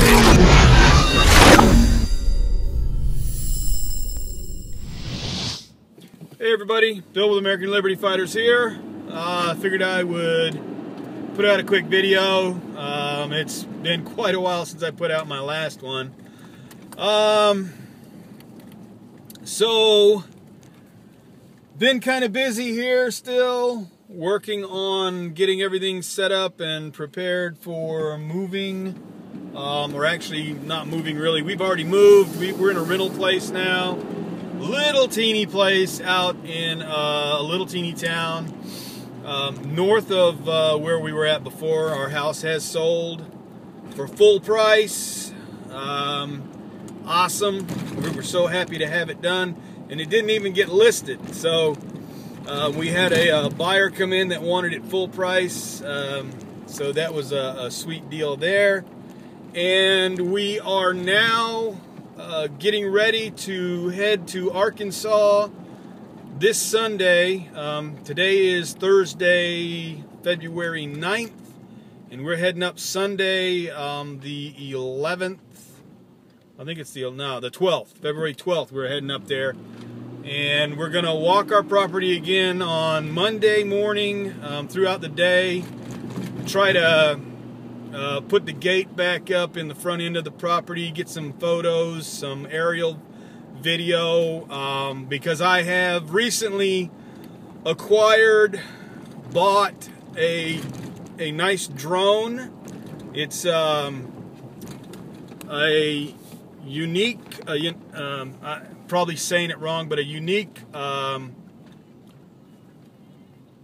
Hey everybody, Bill with American Liberty Fighters here. I figured I would put out a quick video. It's been quite a while since I put out my last one. So, been kind of busy here still, working on getting everything set up and prepared for moving. We're actually not moving really. We've already moved. We're in a rental place now. Little teeny place out in a little teeny town north of where we were at before. Our house has sold for full price. Awesome. We were so happy to have it done, and it didn't even get listed. So we had a buyer come in that wanted it full price. So that was a sweet deal there. And we are now getting ready to head to Arkansas this Sunday. Today is Thursday, February 9th, and we're heading up Sunday, the 11th. I think it's the 12th, February 12th. We're heading up there, and we're gonna walk our property again on Monday morning throughout the day. Try to put the gate back up in the front end of the property, get some photos, some aerial video, because I have recently bought a nice drone. It's a unique, I'm probably saying it wrong, but a unique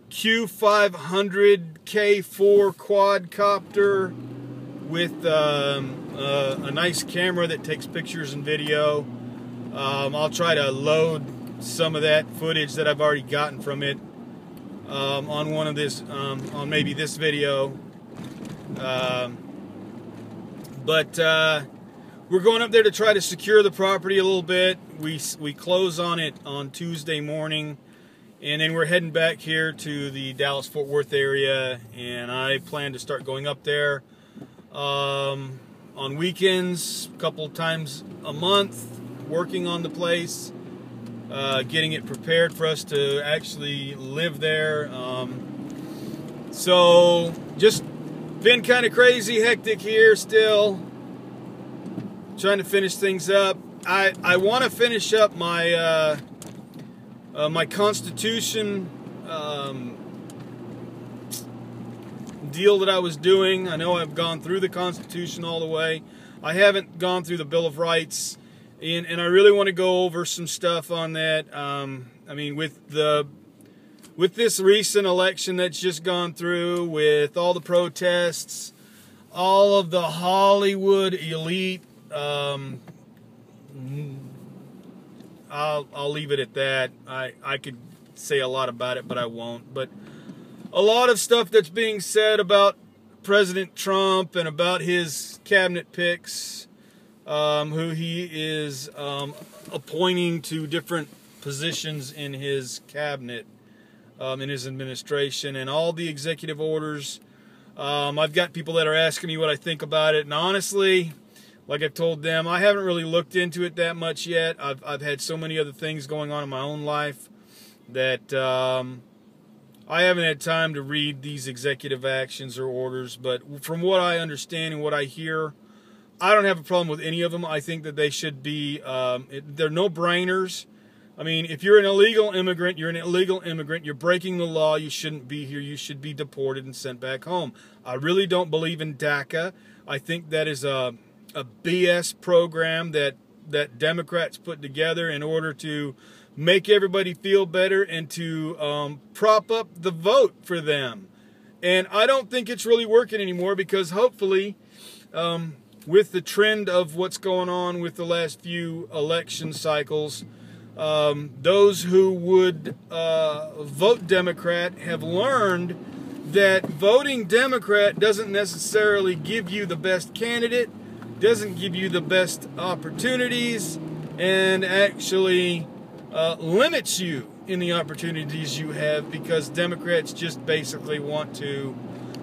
Q500K4 quadcopter with a nice camera that takes pictures and video. I'll try to load some of that footage that I've already gotten from it on one of this, on maybe this video. But we're going up there to try to secure the property a little bit. We close on it on Tuesday morning. And then we're heading back here to the Dallas-Fort Worth area, and I plan to start going up there on weekends, a couple times a month, working on the place, getting it prepared for us to actually live there. So just been kind of crazy, hectic here still, trying to finish things up. I want to finish up my my Constitution deal that I was doing. I know I've gone through the Constitution all the way. I haven't gone through the Bill of Rights, and I really want to go over some stuff on that. I mean, with this recent election that's just gone through, with all the protests, all of the Hollywood elite, I'll leave it at that. I could say a lot about it, but I won't. But a lot of stuff that's being said about President Trump and about his cabinet picks, who he is appointing to different positions in his cabinet, in his administration, and all the executive orders. I've got people that are asking me what I think about it, and honestly, like I've told them, I haven't really looked into it that much yet. I've had so many other things going on in my own life that I haven't had time to read these executive actions or orders. But from what I understand and what I hear, I don't have a problem with any of them. I think that they should be, they're no-brainers. I mean, if you're an illegal immigrant, you're an illegal immigrant. You're breaking the law. You shouldn't be here. You should be deported and sent back home. I really don't believe in DACA. I think that is a BS program that Democrats put together in order to make everybody feel better and to prop up the vote for them. And I don't think it's really working anymore, because hopefully with the trend of what's going on with the last few election cycles, those who would vote Democrat have learned that voting Democrat doesn't necessarily give you the best candidate, doesn't give you the best opportunities, and actually limits you in the opportunities you have, because Democrats just basically want to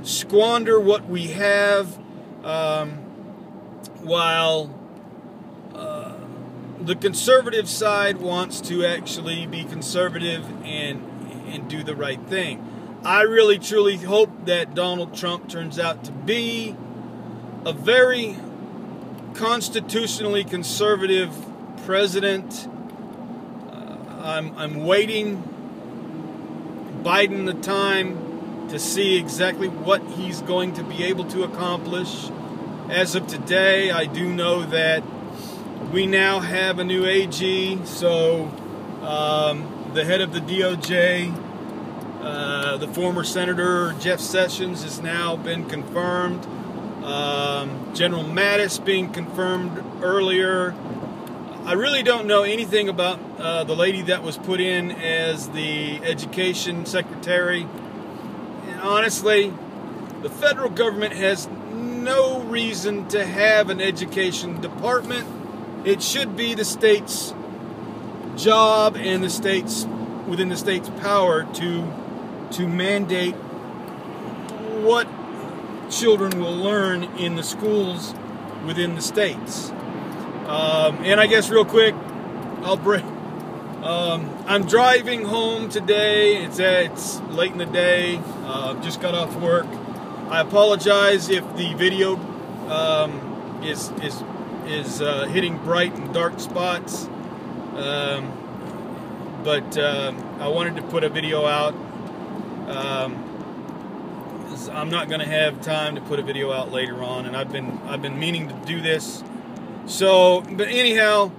squander what we have, while the conservative side wants to actually be conservative and do the right thing. I really truly hope that Donald Trump turns out to be a very constitutionally conservative president. I'm waiting Biden the time to see exactly what he's going to be able to accomplish. As of today, I do know that we now have a new AG, so the head of the DOJ, the former Senator Jeff Sessions, has now been confirmed. General Mattis being confirmed earlier. I really don't know anything about the lady that was put in as the education secretary. And honestly, the federal government has no reason to have an education department. It should be the state's job and the state's within the state's power to mandate what children will learn in the schools within the states. And I guess real quick, I'll break. I'm driving home today. It's late in the day. Just got off work. I apologize if the video is hitting bright and dark spots. But I wanted to put a video out. I'm not going to have time to put a video out later on, and I've been meaning to do this. So, but anyhow,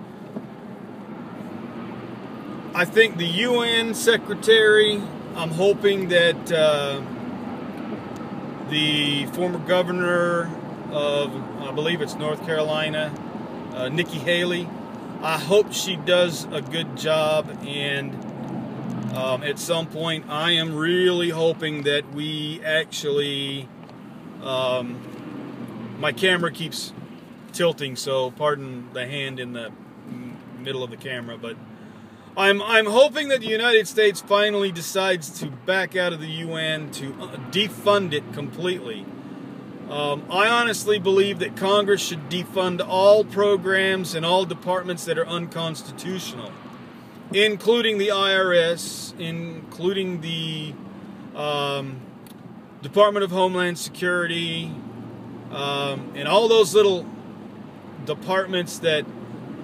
I think the UN secretary, I'm hoping that the former governor of, I believe it's North Carolina, Nikki Haley, I hope she does a good job, and at some point I am really hoping that we actually, my camera keeps tilting, so pardon the hand in the middle of the camera, but I'm hoping that the United States finally decides to back out of the UN, to defund it completely. I honestly believe that Congress should defund all programs and all departments that are unconstitutional, including the IRS, including the Department of Homeland Security, and all those little departments that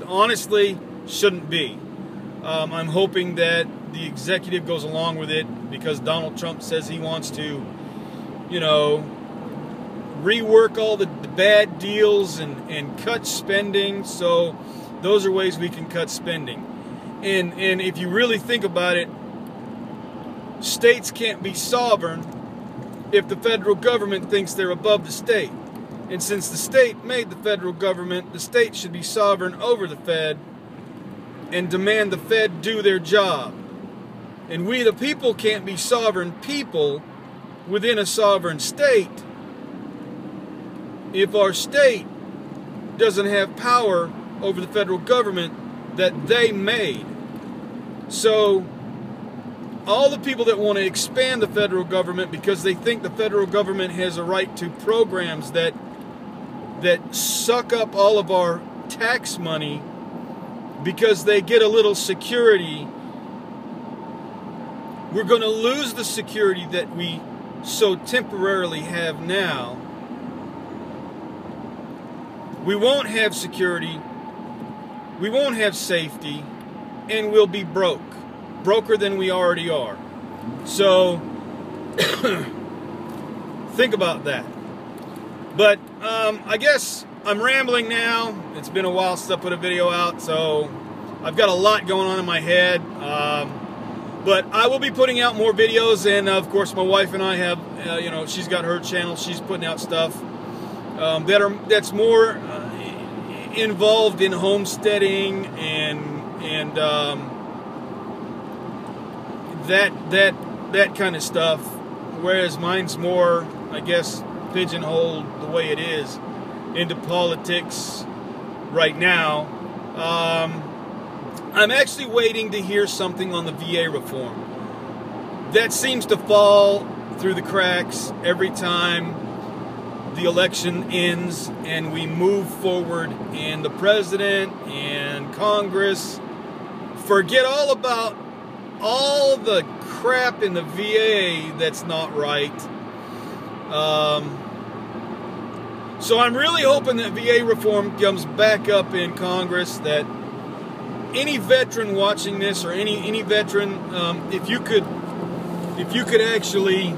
honestly shouldn't be. I'm hoping that the executive goes along with it, because Donald Trump says he wants to, you know, rework all the bad deals and cut spending. So those are ways we can cut spending. And if you really think about it, states can't be sovereign if the federal government thinks they're above the state. And since the state made the federal government, the state should be sovereign over the Fed and demand the Fed do their job. And we, the people, can't be sovereign people within a sovereign state if our state doesn't have power over the federal government that they made. So all the people that want to expand the federal government because they think the federal government has a right to programs that suck up all of our tax money because they get a little security, we're going to lose the security that we so temporarily have now. We won't have security, we won't have safety, and we'll be broker than we already are. So think about that. But I guess I'm rambling now. It's been a while since I put a video out, so I've got a lot going on in my head. But I will be putting out more videos, and of course my wife and I have, you know, she's got her channel. She's putting out stuff that's more involved in homesteading and that kind of stuff. Whereas mine's more, I guess, pigeonholed the way it is into politics right now. I'm actually waiting to hear something on the VA reform. That seems to fall through the cracks every time the election ends and we move forward, and the president and Congress forget all about all the crap in the VA that's not right. So I'm really hoping that VA reform comes back up in Congress, that any veteran watching this, or any veteran, if you could actually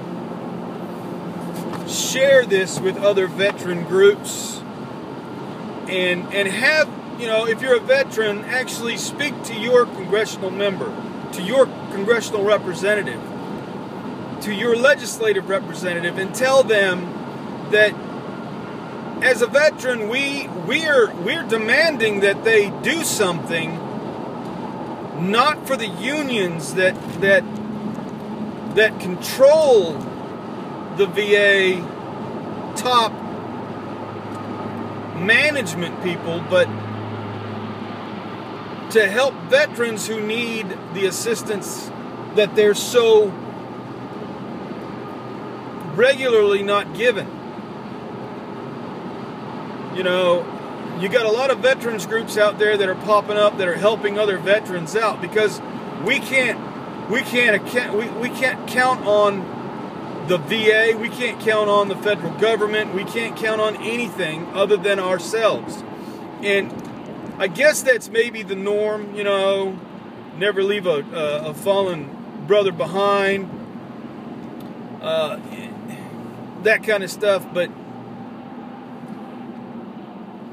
share this with other veteran groups, and have, you know, if you're a veteran, actually speak to your congressional member, to your congressional representative, to your legislative representative, and tell them that as a veteran, we're demanding that they do something, not for the unions that control the VA top management people, but to help veterans who need the assistance that they're so regularly not given. You know, you got a lot of veterans groups out there that are popping up that are helping other veterans out, because we can't count on the VA, we can't count on the federal government, we can't count on anything other than ourselves. And I guess that's maybe the norm, you know, never leave a fallen brother behind, that kind of stuff. But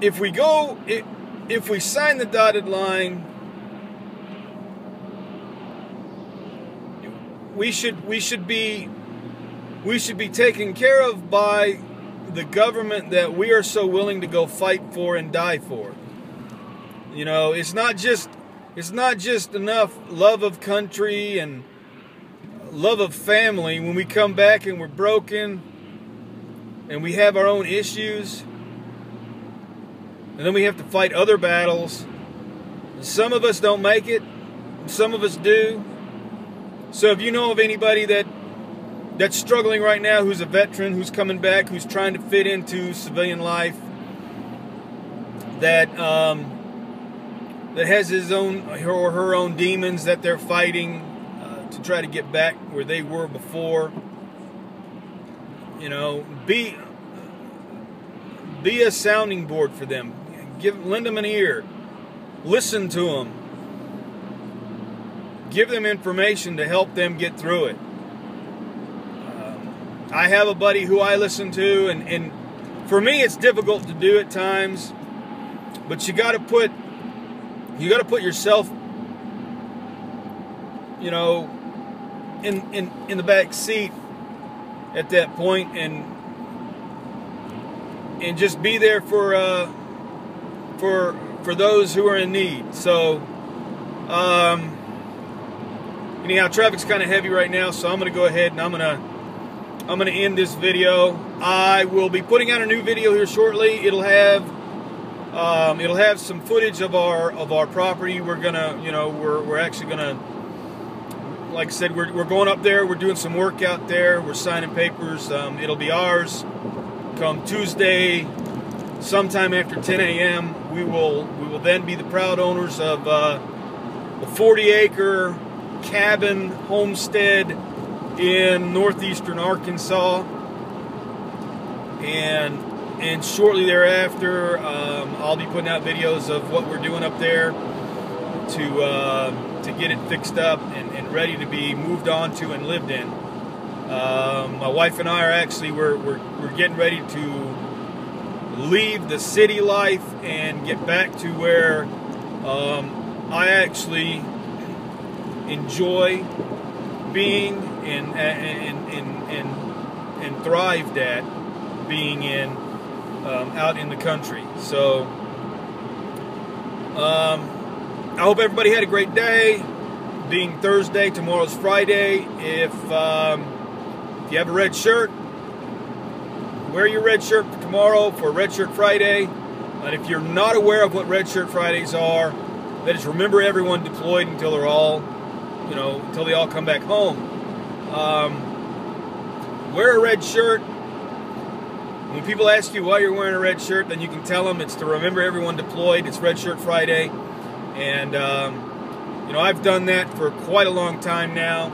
if we sign the dotted line, we should be taken care of by the government that we are so willing to go fight for and die for. You know, it's not just enough love of country and love of family when we come back and we're broken and we have our own issues. And then we have to fight other battles. Some of us don't make it. Some of us do. So if you know of anybody that's struggling right now, who's a veteran, who's coming back, who's trying to fit into civilian life, that has his own or her own demons that they're fighting to try to get back where they were before, you know, be a sounding board for them. Lend them an ear. Listen to them. Give them information to help them get through it. I have a buddy who I listen to, and for me it's difficult to do at times, but you got to put yourself, you know, in the back seat at that point, and just be there for those who are in need. So anyhow, traffic's kind of heavy right now, so I'm going to go ahead and I'm going to end this video. I will be putting out a new video here shortly. It'll have some footage of our property. We're gonna, you know, we're actually gonna, like I said, we're going up there. We're doing some work out there. We're signing papers. It'll be ours come Tuesday, sometime after 10 a.m. We will then be the proud owners of a 40-acre cabin homestead in northeastern Arkansas, and shortly thereafter I'll be putting out videos of what we're doing up there to get it fixed up and ready to be moved on to and lived in. My wife and I are actually we're getting ready to leave the city life and get back to where I actually enjoy being and thrived at being in out in the country. So I hope everybody had a great day. Being Thursday, tomorrow's Friday. If you have a red shirt, wear your red shirt for tomorrow for Red Shirt Friday. And if you're not aware of what Red Shirt Fridays are, that is, remember everyone deployed until they're all, you know, until they all come back home. Wear a red shirt. When people ask you why you're wearing a red shirt, then you can tell them it's to remember everyone deployed. It's Red Shirt Friday. And, you know, I've done that for quite a long time now.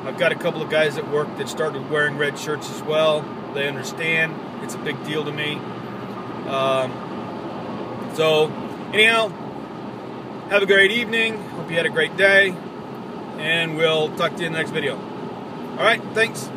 I've got a couple of guys at work that started wearing red shirts as well. They understand. It's a big deal to me. So, anyhow, have a great evening. Hope you had a great day. And we'll talk to you in the next video. All right, thanks.